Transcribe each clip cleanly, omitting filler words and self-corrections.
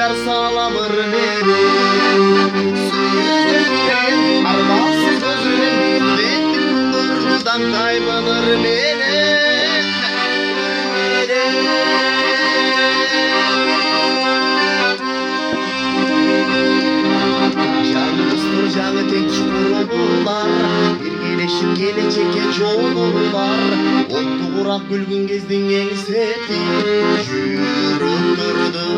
жар салам ыр менен сүйүп армансыз көзүнөн беттик күндөрдү даңдаймын ыр менен жаңы жаңы тең чукурлар биргелешип келечекке жолулар отту курап күлгүн кездин эңсети жүрүп турду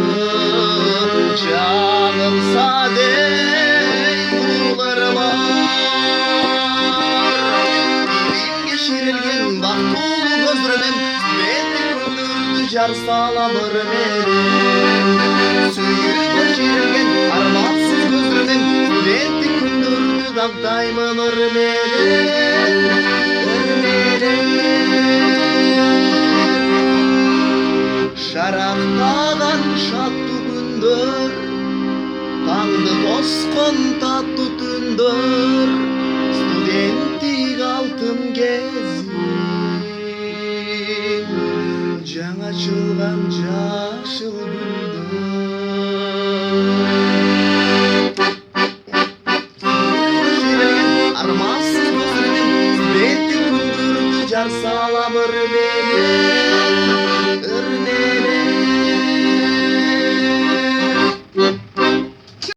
жаным садей куулармар дилимге ширилген бактылуу көздөр мен беттик күндөрдү жар салам ыр менен сүйүүгө ширилген армансыз көздөр мен беттик күндөрдү даңдаймын ыр менен шарактаган шаттуу күндөр таңды тоскон таттуу түндөр студенттик алтын кезим жаңа ачылган жашыл